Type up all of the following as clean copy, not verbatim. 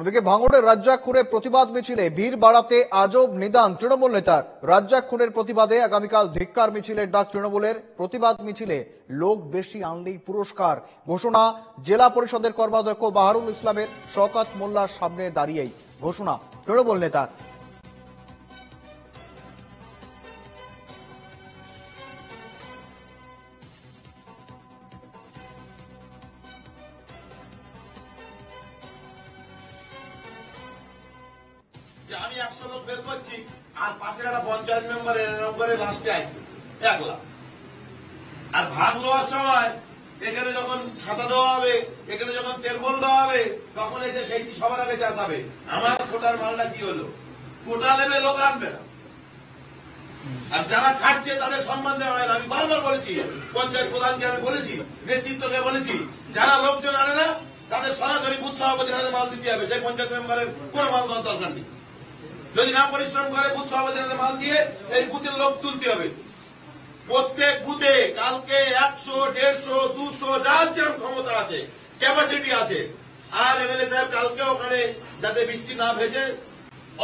ওদিকে ভাঙড়ের রাজ্জাক খুনের প্রতিবাদ মিছিলে ভিড় বাড়াতে আজব নিদান তৃণমূল নেতার। রাজ্জাক খুনের প্রতিবাদে আগামীকাল ধিক্কার মিছিলের ডাক তৃণমূলের। প্রতিবাদ মিছিলে লোক বেশি আনলেই পুরস্কার ঘোষণা জেলা পরিষদের কর্মাধ্যক্ষ বাহারুল ইসলামের। শওকত মোল্লার সামনে দাঁড়িয়েই ঘোষণা তৃণমূল নেতার। আমি 100 লোক বের করছি আর পাশের একটা পঞ্চায়েত মেম্বার এরকম করে লাস্টে আসতেছে 1 লাখ। আর ভাগ লওয়ার সময় এখানে যখন ছাতা দেওয়া হবে, এখানে যখন তেরবল দেওয়া হবে, তখন এসে সেই সবার আগে চাষাবে আমার কোটার মালটা কি হলো। কোটা নেবে, লোক আনবে না। আর যারা খাটছে তাদের সম্মান দেওয়া হয় না। আমি বারবার বলেছি, পঞ্চায়েত প্রধানকে আমি বলেছি, নেতৃত্বকে বলেছি, যারা লোকজন আনে না তাদের সরাসরি বুথ সভাপতির হাতে মাল দিতে হবে। সেই পঞ্চায়েত মেম্বারের কোনো মাল দেওয়ার দরকার নেই। যদি না পরিশ্রম করে বুথ সভাপতির হাতে মাল দিয়ে সেই বুথের লোক তুলতে হবে। প্রত্যেক বুথে কালকে 100, 150, 200 যার যেরকম ক্ষমতা আছে, ক্যাপাসিটি আছে। আর এমএলএ সাহেব কালকে ওখানে যাতে বৃষ্টি না ভেজে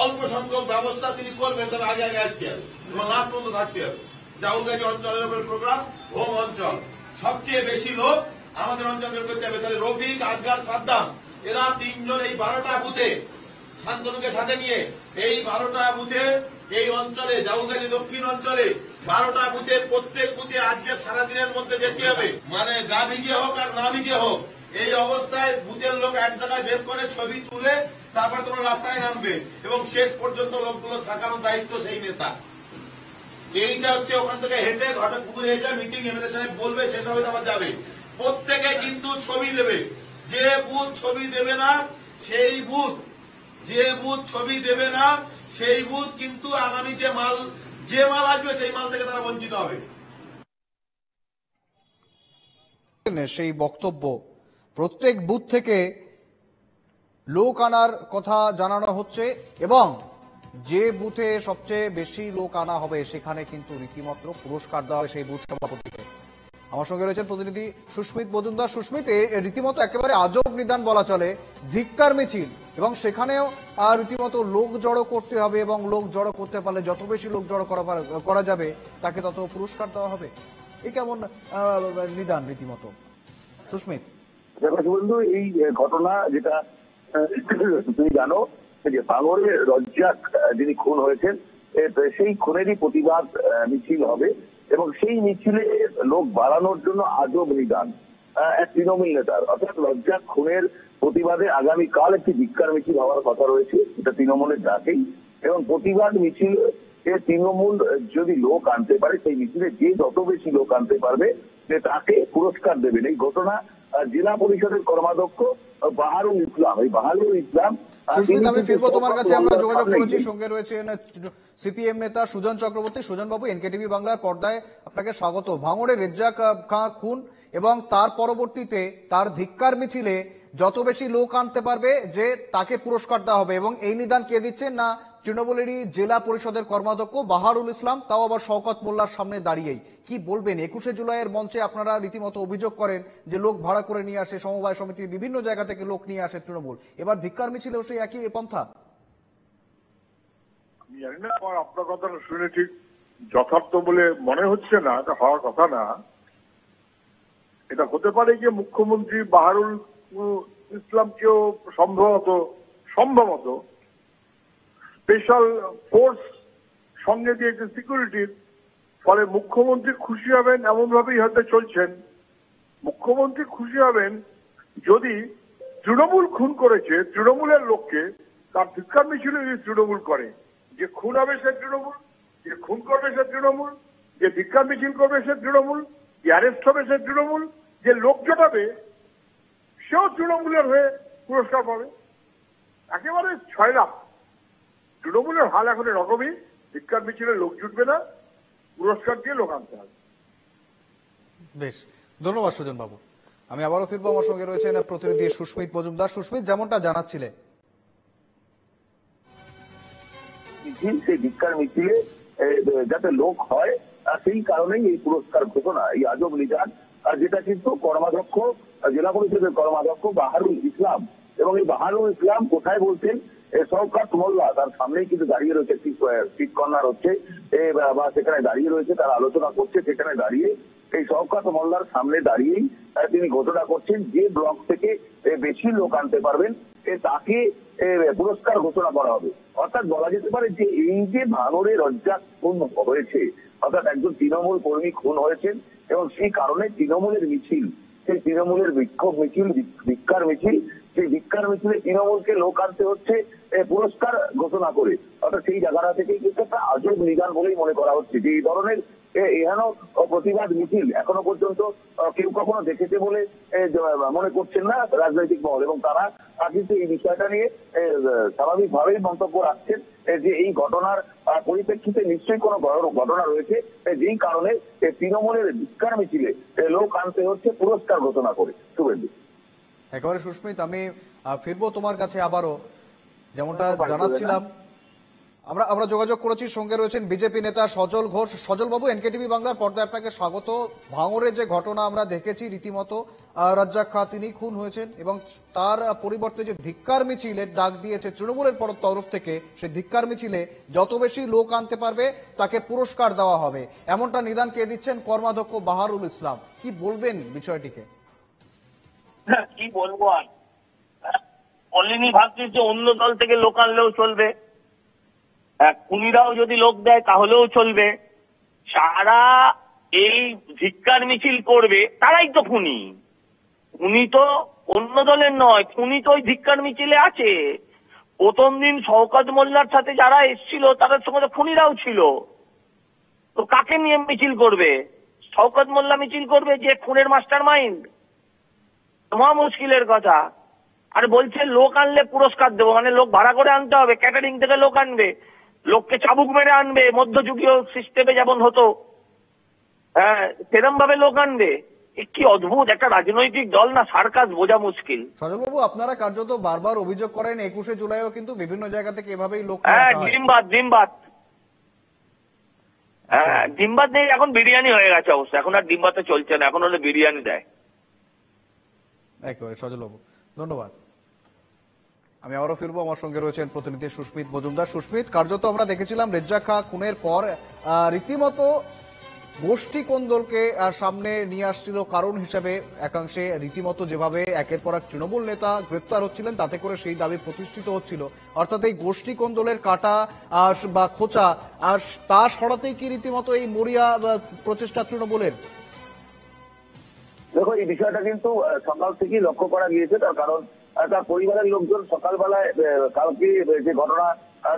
অল্প সংখ্যক ব্যবস্থা তিনি করবেন, তবে আগে আগে আসতে হবে এবং লাস্ট পর্যন্ত থাকতে হবে। জাউলগাজী অঞ্চলের উপর প্রোগ্রাম, হোম অঞ্চল, সবচেয়ে বেশি লোক আমাদের অঞ্চল বের করতে হবে। তাহলে রফিক, আজগার, সাদ্দাম এরা 3 জন এই 12টা বুথে শান্তনুকে সাথে নিয়ে এই 12টা বুথে এই অঞ্চলে জাউলগাজী দক্ষিণ অঞ্চলে 12টা বুথে প্রত্যেক বুথে আজকে সারাদিনের মধ্যে যেতে হবে। মানে গা ভিজে হোক আর না ভিজে হোক, এই অবস্থায় বুথের লোক এক জায়গায় বের করে ছবি তুলে তারপরে তোমরা রাস্তায় নামবে এবং শেষ পর্যন্ত লোকগুলো থাকানোর দায়িত্ব সেই নেতা। এইটা হচ্ছে ওখান থেকে হেঁটে ঘটকপুকুরে এসে মিটিং এমএলএ সাহেব বলবে, শেষ হবে আবার যাবে। প্রত্যেকে কিন্তু ছবি দেবে। যে বুথ ছবি দেবে না সেই বুথ, যে বুথ ছবি দেবে না সেই বুথ কিন্তু আগামী যে মাল আসবে সেই মাল থেকে তারা বঞ্চিত হবে। সেই বক্তব্য প্রত্যেক বুথ থেকে লোক আনার কথা জানানো হচ্ছে এবং যে বুথে সবচেয়ে বেশি লোক আনা হবে সেখানে কিন্তু রীতিমতো পুরস্কার দেওয়া হবে সেই বুথ সভাপতিকে। আমার সঙ্গে রয়েছেন প্রতিনিধি সুস্মিত মজুমদার। সুস্মিত, রীতিমতো একেবারে আজব নিদান বলা চলে, ধিক্কার মিছিল এবং সেখানেও রীতিমতো লোক জড়ো করতে হবে এবং লোক জড়ো করতে পারলে যত বেশি লোক জড়ো করা যাবে তাকে তত পুরস্কার দেওয়া হবে। এই কেমন নিদান রীতিমতো সুস্মিত? বন্ধু, এই ঘটনা যেটা তুমি জানো যে ভাঙড়ে রাজ্জাক যিনি খুন হয়েছেন সেই খুনেরই প্রতিবাদ মিছিল হবে এবং সেই মিছিলে লোক বাড়ানোর জন্য আজব নিদান এক তৃণমূল নেতার। অর্থাৎ রাজ্জাক খুনের প্রতিবাদে আগামীকাল একটি ধিক্কার মিছিল হওয়ার কথা রয়েছে, এটা তৃণমূলের ডাকেই। এবং প্রতিবাদ মিছিল তৃণমূল যদি লোক আনতে পারে, সেই মিছিলে যে যত বেশি লোক আনতে পারবে তাকে পুরস্কার দেবেন। এই ঘটনা জেলা পরিষদের কর্মাধ্যক্ষ বাহারুল ইসলাম, এই বাহারুল ইসলাম। আমি ফিরবো তোমার কাছে। আমরা যোগাযোগ করেছি, সঙ্গে রয়েছেন সিপিএম নেতা সুজন চক্রবর্তী। সুজন বাবু, এনকেটিভি বাংলার পর্দায় আপনাকে স্বাগত। ভাঙড়ে রেজ্জাক খাঁ খুন এবং তার পরবর্তীতে তার ধিক্কার মিছিলে যত বেশি লোক আনতে পারবে যে তাকে পুরস্কার দেওয়া হবে এবং এই নিদান কে দিচ্ছেন না তৃণমূলেরই জেলা পরিষদের কর্মাধ্যক্ষ বাহারুল ইসলাম, তাও আবার শওকত মোল্লার সামনে দাঁড়িয়েই। কি বলবেন? 21শে জুলাইয়ের মঞ্চে আপনারা রীতিমতো অভিযোগ করেন যে লোক ভাড়া করে নিয়ে আসে, সমবায় সমিতির বিভিন্ন জায়গা থেকে লোক নিয়ে আসে তৃণমূল, এবার ধিক্কার মিছিলেও সেই একই পন্থা। আমি জানি না, আমার আপনার কথাটা শুনে ঠিক যথার্থ বলে মনে হচ্ছে না, এটা হওয়ার কথা না। এটা হতে পারে যে মুখ্যমন্ত্রী বাহারুল ইসলামকেও সম্ভবত স্পেশাল ফোর্স সঙ্গে দিয়েছে সিকিউরিটির, ফলে মুখ্যমন্ত্রী খুশি হবেন এমন ভাবেই হয়তো চলছেন। মুখ্যমন্ত্রী খুশি হবেন যদি তৃণমূল খুন করেছে তৃণমূলের লোককে তার ধিক্কার মিছিল যদি তৃণমূল করে, যে খুন হবে সে তৃণমূল, যে খুন করবে সে তৃণমূল, যে ধিক্কার মিছিল করবে সে তৃণমূল, যে অ্যারেস্ট হবে সে তৃণমূল, যে লোক জোটাবে সেও তৃণমূলের হয়ে পুরস্কার পাবে। একেবারে 6 লাখ। তৃণমূলের হাল এখন এরকমই, ধিক্কার মিছিলে লোক জুটবে না, পুরস্কার দিয়ে লোক আনতে হবে। বেশ, ধন্যবাদ সুজন বাবু। আমি আবারও ফিরবো, আমার সঙ্গে রয়েছেন প্রতিনিধি সুস্মিত মজুমদার। সুস্মিত, যেমনটা জানাচ্ছিলেন সেই ধিক্কার মিছিলে যাতে লোক হয় সেই কারণেই এই পুরস্কার ঘোষণা, এই আজব নিদান, যেটা কিন্তু কর্মাধ্যক্ষ জেলা পরিষদের কর্মাধ্যক্ষ বাহারুল ইসলাম এবং এই বাহারুল ইসলাম কোথায় বলছেন, শওকত মোল্লা তার সামনেই কিন্তু দাঁড়িয়ে রয়েছে, একটি স্ট্রিট কর্নার হচ্ছে বা সেখানে দাঁড়িয়ে রয়েছে, তারা আলোচনা করছে সেখানে দাঁড়িয়ে। এই শওকত মোল্লার সামনে দাঁড়িয়েই তিনি ঘোষণা করছেন যে ব্লক থেকে বেশি লোক আনতে পারবেন তাকে পুরস্কার ঘোষণা করা হবে। অর্থাৎ বলা যেতে পারে যে এই যে ভাঙড়ে রজ্জাক খুন হয়েছে, অর্থাৎ একজন তৃণমূল কর্মী খুন হয়েছেন এবং সেই কারণে তৃণমূলের মিছিল, সেই তৃণমূলের বিক্ষোভ মিছিল, ভিক্ষার মিছিল, সেই ভিক্ষার মিছিলে তৃণমূলকে লোক আনতে হচ্ছে পুরস্কার ঘোষণা করে। অর্থাৎ সেই জায়গাটা থেকেই কিন্তু একটা আজব নিদান বলেই মনে করা হচ্ছে যে এই ধরনের এহেন প্রতিবাদ মিছিল এখনো পর্যন্ত কেউ কখনো দেখেছে বলে মনে করছেন না রাজনৈতিক মহল, এবং তারা কিন্তু এই বিষয়টা নিয়ে স্বাভাবিকভাবেই মন্তব্য রাখছেন যে এই ঘটনার পরিপ্রেক্ষিতে নিশ্চয়ই কোনো ঘটনা রয়েছে যেই কারণে তৃণমূলের ভিক্ষার মিছিলে লোক আনতে হচ্ছে পুরস্কার ঘোষণা করে। শুভেন্দু, একেবারে সুস্মিত, আমি ফিরবো তোমার কাছে আবারও। যেমনটা জানাচ্ছিলাম, আমরা যোগাযোগ করেছি, সঙ্গে রয়েছেন বিজেপি নেতা সজল ঘোষ। সজল বাবু, এনকেটিভি বাংলার পর্দায় আপনাকে স্বাগত। ভাঙড়ে যে ঘটনা আমরা দেখেছি, রীতিমতো রাজ্জাক খাঁ তিনি খুন হয়েছেন এবং তার পরিবর্তে যে ধিক্কার মিছিলের ডাক দিয়েছে তৃণমূলের তরফ থেকে, সেই ধিক্কার মিছিলে যত বেশি লোক আনতে পারবে তাকে পুরস্কার দেওয়া হবে, এমনটা নিদান কে দিচ্ছেন কর্মাধ্যক্ষ বাহারুল ইসলাম। কি বলবেন বিষয়টিকে? কি বলবো, আর অলিনি ভাবছিস যে অন্য দল থেকে লোক আনলেও চলবে, খুনিরাও যদি লোক দেয় তাহলেও চলবে। সারা এই ধিক্কার মিছিল করবে তারাই তো খুনি। খুনি তো অন্য দলের নয়, খুনি তো ওই ধিক্কার মিছিলে আছে। প্রথম দিন শওকত মোল্লার সাথে যারা এসেছিল তাদের সঙ্গে তো খুনিরাও ছিল। তো কাকে নিয়ে মিছিল করবে? শওকত মোল্লা মিছিল করবে যে খুনের মাস্টার মাইন্ড? মহা মুশকিলের কথা। আর বলছে লোক আনলে পুরস্কার দেবো, মানে লোক ভাড়া করে আনতে হবে, ক্যাটারিং থেকে লোক আনবে, লোককে চাবুক মেরে আনবে, মধ্যযুগীয় সিস্টেমে যেমন হতো, হ্যাঁ সেরকম ভাবে লোক আনবে। কি অদ্ভুত একটা রাজনৈতিক দল না, সার্কাস বোঝা মুশকিল। সজলবাবু, আপনারা কার্যত বারবার অভিযোগ করেন 21শে জুলাইও কিন্তু বিভিন্ন জায়গা থেকে এভাবেই লোক হ্যাঁ ডিমবাত হ্যাঁ ডিমবাত নেই, এখন বিরিয়ানি হয়ে গেছে অবশ্য। এখন আর ডিমবাতে চলছে না, এখন হলে বিরিয়ানি দেয়। একেবারে সজলবাবু, ধন্যবাদ। আমি আবারও ফিরবো, আমার সঙ্গে রয়েছেন প্রতিনিধি সুস্মিত মজুমদার। সুস্মিত, কার্যত আমরা দেখেছিলাম রাজ্জাক খাঁ খুনের পর রীতিমতো গোষ্ঠী কোন্দলকে সামনে নিয়ে আসছিল কারণ হিসেবে একাংশে, রীতিমতো যেভাবে একের পর এক তৃণমূল নেতা গ্রেপ্তার হচ্ছিলেন তাতে করে সেই দাবি প্রতিষ্ঠিত হচ্ছিল। অর্থাৎ এই গোষ্ঠী কোন্দলের কাটা বা খোঁচা তা সরাতেই কি রীতিমতো এই মরিয়া প্রচেষ্টা তৃণমূলের? দেখো, এই বিষয়টা কিন্তু সকাল থেকেই লক্ষ্য করা গিয়েছে, তার কারণ তার পরিবারের লোকজন সকালবেলায় কালকে যে ঘটনা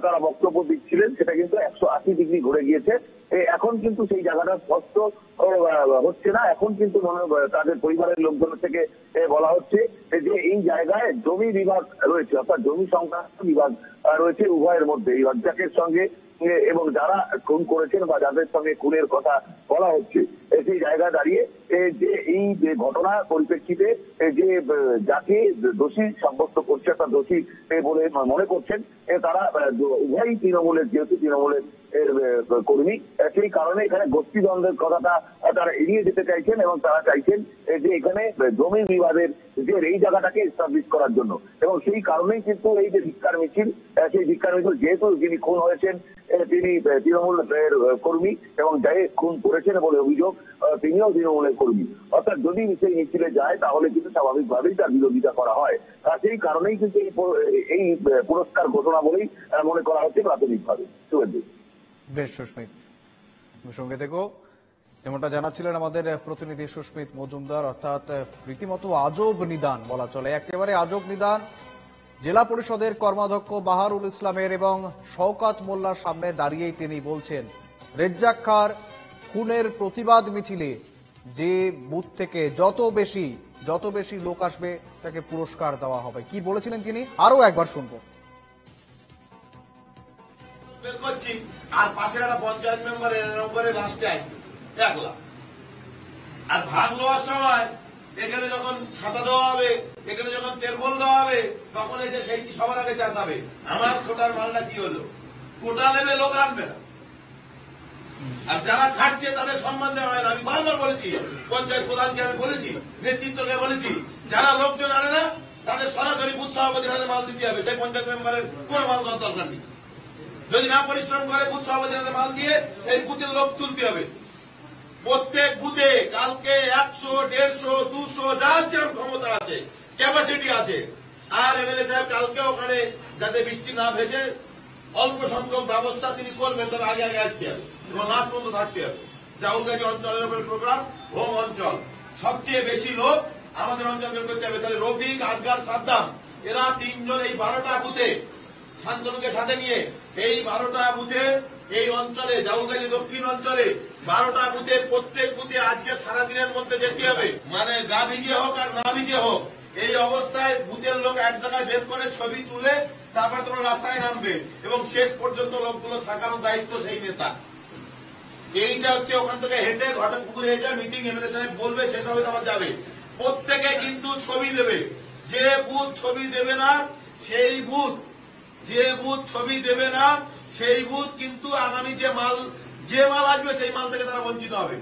তারা বক্তব্য দিচ্ছিলেন সেটা কিন্তু 180 ডিগ্রি ঘুরে গিয়েছে। এখন কিন্তু সেই জায়গাটা স্পষ্ট হচ্ছে না। এখন কিন্তু তাদের পরিবারের লোকজনের থেকে বলা হচ্ছে যে এই জায়গায় জমি বিভাগ রয়েছে, অর্থাৎ জমি সংক্রান্ত বিভাগ রয়েছে উভয়ের মধ্যে, এই রাজ্জাকের সঙ্গে এবং যারা খুন করেছেন বা যাদের সঙ্গে খুনের কথা বলা হচ্ছে। সেই জায়গায় দাঁড়িয়ে যে এই যে ঘটনার পরিপ্রেক্ষিতে যে যাকে দোষী সাব্যস্ত করছে অর্থাৎ দোষী বলে মনে করছেন তারা উভয়ই তৃণমূলের, যেহেতু তৃণমূলের কর্মী, সেই কারণে এখানে গোষ্ঠী দ্বন্দ্বের কথাটা তারা এড়িয়ে যেতে চাইছেন এবং তারা চাইছেন যে এখানে জমি বিবাদের যে এই জায়গাটাকে এস্টাবলিশ করার জন্য। এবং সেই কারণেই কিন্তু এই যে ভিক্ষার মিছিল, সেই ভিক্ষার মিছিল, যেহেতু যিনি খুন হয়েছেন তিনি তৃণমূলের কর্মী এবং যাই খুন করেছেন বলে অভিযোগ তিনিও তৃণমূলের কর্মী, অর্থাৎ যদি সেই মিছিলে যায় তাহলে কিন্তু স্বাভাবিকভাবেই তার বিরোধিতা করা হয়। সেই কারণেই কিন্তু এই পুরস্কার ঘোষণা বলেই মনে করা হচ্ছে প্রাথমিকভাবে। শুভেন্দু, বেশ সুস্মিত, সঙ্গে থেকো। যেমনটা জানাচ্ছিলেন আমাদের প্রতিনিধি সুস্মিত মজুমদার, অর্থাৎ রীতিমতো আজব নিদান বলা চলে, একেবারে আজব নিদান জেলা পরিষদের কর্মাধ্যক্ষ বাহারুল ইসলামের। এবং শওকত মোল্লার সামনে দাঁড়িয়েই তিনি বলছেন রাজ্জাক খাঁর খুনের প্রতিবাদ মিছিলে যে বুথ থেকে যত বেশি লোক আসবে তাকে পুরস্কার দেওয়া হবে। কি বলেছিলেন তিনি, আরো একবার শুনবো। বের করছি আর পাশের একটা পঞ্চায়েত মেম্বার এরকম করে লাস্টে আসতেছে একলা। আর ভাগ লওয়ার সময় এখানে যখন ছাতা দেওয়া হবে, এখানে যখন তেরপল দেওয়া হবে, তখন এসে সেই সবার আগে চাষাবে আমার কোটার মালটা কি হলো। কোটা নেবে, লোক আনবে না। আর যারা খাটছে তাদের সম্মান দেওয়া হয় না। আমি বারবার বলেছি, পঞ্চায়েত প্রধানকে আমি বলেছি, নেতৃত্বকে বলেছি, যারা লোকজন আনে না তাদের সরাসরি বুথ সভাপতির হাতে মাল দিতে হবে, সেই পঞ্চায়েত মেম্বারের কোনো মাল দেওয়ার দরকার নেই। যদি না পরিশ্রম করে বুথ সভাপতির হাতে মাল দিয়ে সেই বুথের লোক তুলতে হবে। প্রত্যেক বুথে কালকে 100, 150, 200 যার যেরকম ক্ষমতা আছে, ক্যাপাসিটি আছে। আর এমএলএ সাহেব কালকে ওখানে যাতে বৃষ্টি না ভেজে অল্প সংখ্যক ব্যবস্থা তিনি করবেন, তবে আগে আগে আসতে হবে এবং লাস্ট পর্যন্ত থাকতে হবে। জাউলগাজী অঞ্চলের উপরে প্রোগ্রাম, হোম অঞ্চল, সবচেয়ে বেশি লোক আমাদের অঞ্চল বের করতে হবে। তাহলে রফিক, আজগার, সাদ্দাম এরা তিনজন এই 12টা বুথে শান্তনুকে সাথে নিয়ে এই 12টা বুথে এই অঞ্চলে জাউলগাজী দক্ষিণ অঞ্চলে 12টা বুথে প্রত্যেক বুথে আজকে সারাদিনের মধ্যে যেতে হবে। মানে গা ভিজে হোক আর না ভিজে হোক, এই অবস্থায় বুথের লোক এক জায়গায় বের করে ছবি তুলে তারপরে তোমরা রাস্তায় নামবে এবং শেষ পর্যন্ত লোকগুলো থাকার দায়িত্ব সেই নেতা। এইটা হচ্ছে ওখান থেকে হেঁটে ঘটকপুকুরে এসে মিটিং এমএলএ সাহেব বলবে, শেষ হবে আমার যাবে। প্রত্যেকে কিন্তু ছবি দেবে। যে বুথ ছবি দেবে না সেই বুথ, যে বুথ ছবি দেবে না সেই বুথ কিন্তু আগামী যে মাল আসবে সেই মাল থেকে তারা বঞ্চিত হবে।